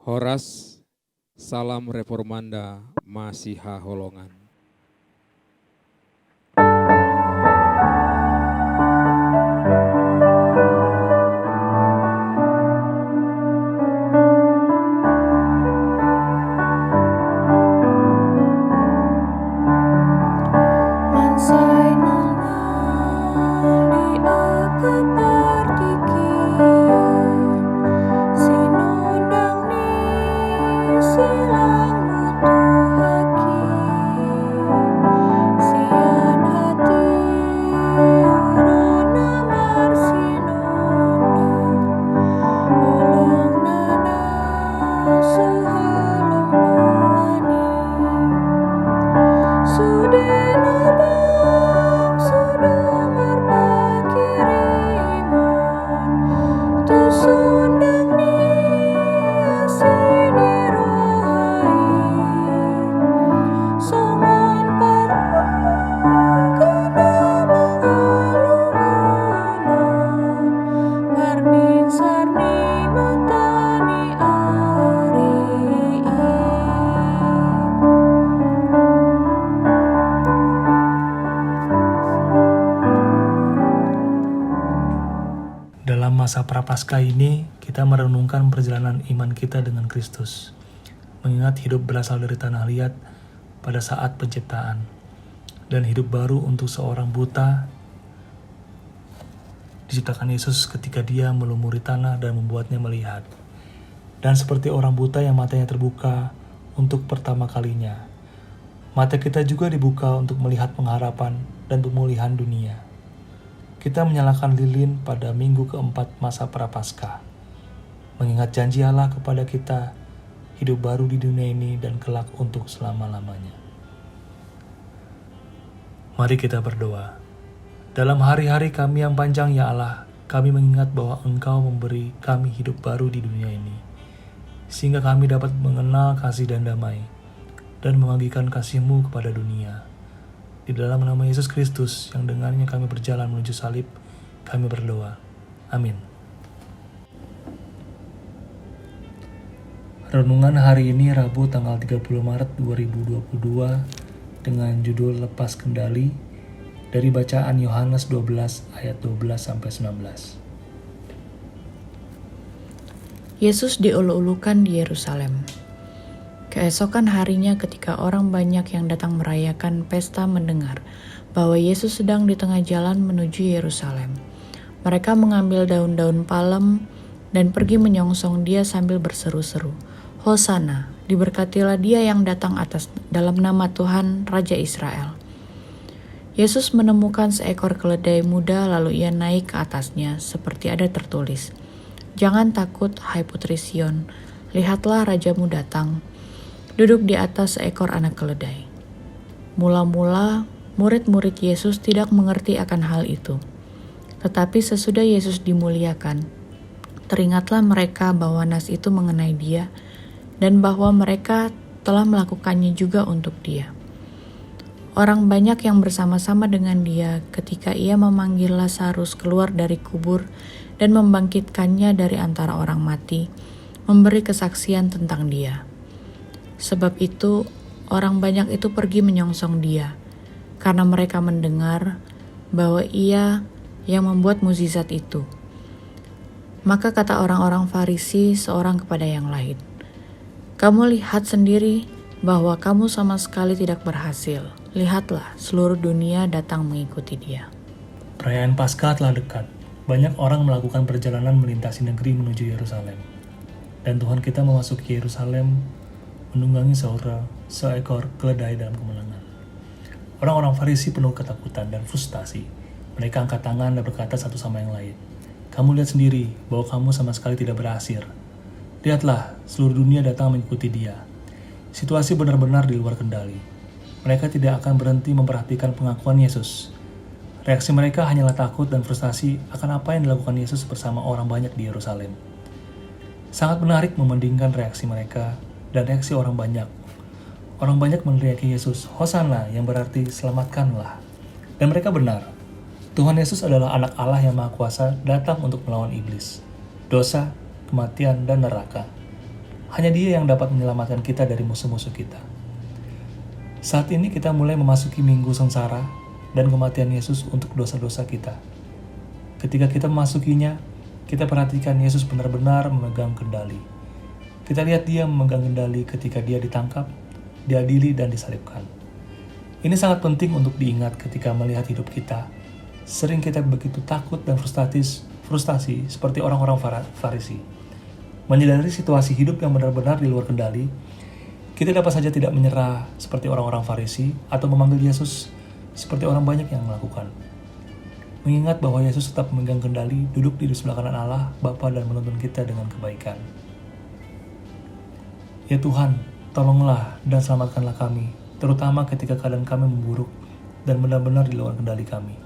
Horas, salam reformanda, Masiha Holongan. Dalam masa Prapaskah ini, kita merenungkan perjalanan iman kita dengan Kristus, mengingat hidup berasal dari tanah liat pada saat penciptaan, dan hidup baru untuk seorang buta diciptakan Yesus ketika dia melumuri tanah dan membuatnya melihat. Dan seperti orang buta yang matanya terbuka untuk pertama kalinya, mata kita juga dibuka untuk melihat pengharapan dan pemulihan dunia. Kita menyalakan lilin pada minggu keempat masa Prapaskah, mengingat janji Allah kepada kita hidup baru di dunia ini dan kelak untuk selama-lamanya. Mari kita berdoa. Dalam hari-hari kami yang panjang ya Allah, kami mengingat bahwa Engkau memberi kami hidup baru di dunia ini, sehingga kami dapat mengenal kasih dan damai, dan membagikan kasih-Mu kepada dunia. Di dalam nama Yesus Kristus yang dengannya kami berjalan menuju salib, kami berdoa. Amin. Renungan hari ini Rabu tanggal 30 Maret 2022 dengan judul Lepas Kendali dari bacaan Yohanes 12 ayat 12-19. Yesus diulu-ulukan di Yerusalem. Keesokan harinya ketika orang banyak yang datang merayakan pesta mendengar bahwa Yesus sedang di tengah jalan menuju Yerusalem, mereka mengambil daun-daun palem dan pergi menyongsong dia sambil berseru-seru, "Hosana, diberkatilah dia yang datang atas dalam nama Tuhan Raja Israel." Yesus menemukan seekor keledai muda lalu ia naik ke atasnya seperti ada tertulis, "Jangan takut, hai putri Sion, lihatlah rajamu datang, duduk di atas seekor anak keledai." Mula-mula, murid-murid Yesus tidak mengerti akan hal itu. Tetapi sesudah Yesus dimuliakan, teringatlah mereka bahwa nas itu mengenai dia, dan bahwa mereka telah melakukannya juga untuk dia. Orang banyak yang bersama-sama dengan dia ketika ia memanggil Lazarus keluar dari kubur dan membangkitkannya dari antara orang mati, memberi kesaksian tentang dia. Sebab itu, orang banyak itu pergi menyongsong dia, karena mereka mendengar bahwa ia yang membuat mukjizat itu. Maka kata orang-orang Farisi seorang kepada yang lain, "Kamu lihat sendiri bahwa kamu sama sekali tidak berhasil. Lihatlah, seluruh dunia datang mengikuti dia." Perayaan Paskah telah dekat. Banyak orang melakukan perjalanan melintasi negeri menuju Yerusalem. Dan Tuhan kita memasuki Yerusalem menunggangi seekor keledai dalam kemenangan. Orang-orang Farisi penuh ketakutan dan frustasi. Mereka angkat tangan dan berkata satu sama yang lain, "Kamu lihat sendiri bahwa kamu sama sekali tidak berhasil. Lihatlah, seluruh dunia datang mengikuti dia." Situasi benar-benar di luar kendali. Mereka tidak akan berhenti memperhatikan pengakuan Yesus. Reaksi mereka hanyalah takut dan frustasi akan apa yang dilakukan Yesus bersama orang banyak di Yerusalem. Sangat menarik membandingkan reaksi mereka dan reaksi orang banyak. Orang banyak meneriaki Yesus, "Hosana," yang berarti selamatkanlah. Dan mereka benar. Tuhan Yesus adalah anak Allah yang Maha Kuasa datang untuk melawan iblis, dosa, kematian, dan neraka. Hanya Dia yang dapat menyelamatkan kita dari musuh-musuh kita. Saat ini kita mulai memasuki minggu sengsara dan kematian Yesus untuk dosa-dosa kita. Ketika kita memasukinya, kita perhatikan Yesus benar-benar memegang kendali. Kita lihat Dia memegang kendali ketika Dia ditangkap, diadili, dan disalibkan. Ini sangat penting untuk diingat ketika melihat hidup kita. Sering kita begitu takut dan frustasi seperti orang-orang Farisi. Menyadari situasi hidup yang benar-benar di luar kendali, kita dapat saja tidak menyerah seperti orang-orang Farisi atau memanggil Yesus seperti orang banyak yang melakukan. Mengingat bahwa Yesus tetap memegang kendali, duduk di sebelah kanan Allah, Bapa, dan menuntun kita dengan kebaikan. Ya Tuhan, tolonglah dan selamatkanlah kami, terutama ketika keadaan kami memburuk dan benar-benar di luar kendali kami.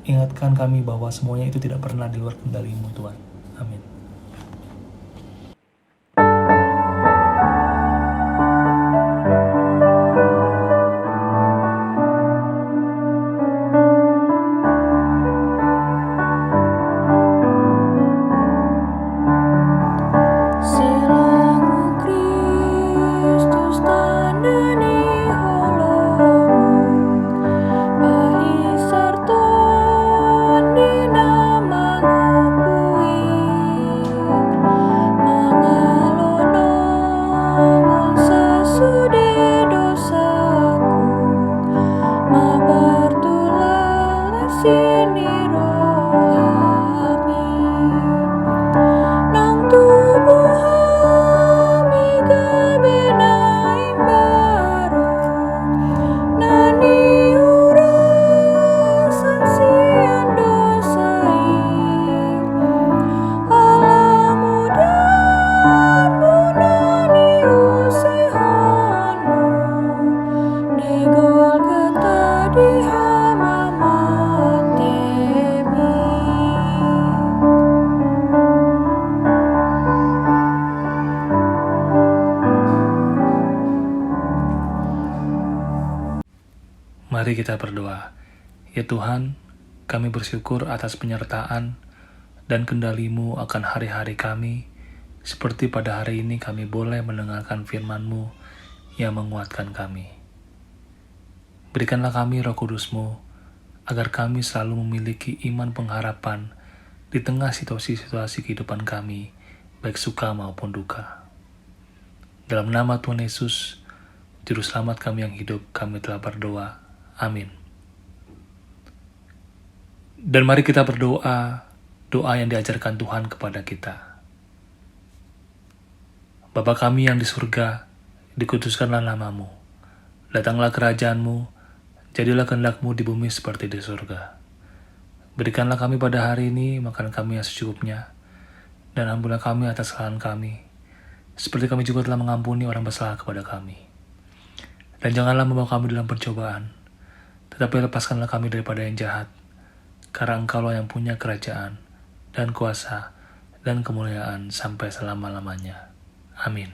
Ingatkan kami bahwa semuanya itu tidak pernah di luar kendali-Mu, Tuhan. Amin. Silamu Kristus tandani holomu, pahi sarton di nama ngopui, mangalono sesude dosaku, mabartulah sini rohani. Nang tubuh kami kebenai baru, nani urasan sian dosai, alamu dan bunani usehanu, negol ketadi hama matemi. Mari kita berdoa. Ya Tuhan, kami bersyukur atas penyertaan dan kendali-Mu akan hari-hari kami, seperti pada hari ini kami boleh mendengarkan firman-Mu yang menguatkan kami. Berikanlah kami Roh Kudus-Mu, agar kami selalu memiliki iman pengharapan di tengah situasi-situasi kehidupan kami, baik suka maupun duka. Dalam nama Tuhan Yesus, Juru Selamat kami yang hidup, kami telah berdoa. Amin. Dan mari kita berdoa, doa yang diajarkan Tuhan kepada kita. Bapa kami yang di surga, dikuduskanlah nama-Mu. Datanglah kerajaan-Mu, jadilah kehendak-Mu di bumi seperti di surga. Berikanlah kami pada hari ini makan kami yang secukupnya, dan ampunilah kami atas kesalahan kami, seperti kami juga telah mengampuni orang bersalah kepada kami. Dan janganlah membawa kami dalam pencobaan, tetapi lepaskanlah kami daripada yang jahat, karena Engkau-lah yang punya kerajaan, dan kuasa, dan kemuliaan sampai selama-lamanya. Amin.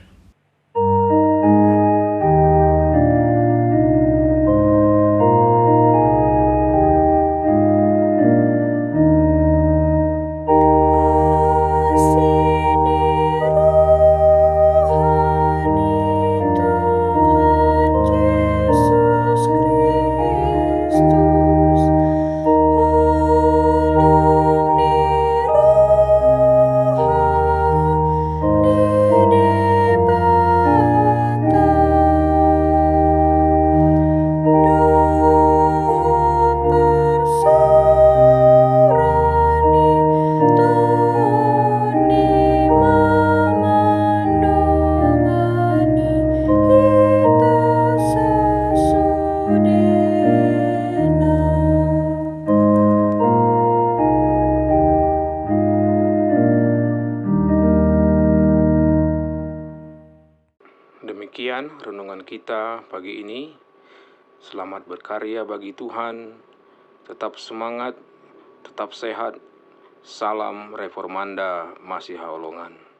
Demikian renungan kita pagi ini. Selamat berkarya bagi Tuhan. Tetap semangat, tetap sehat. Salam Reformanda Masiha Holongan.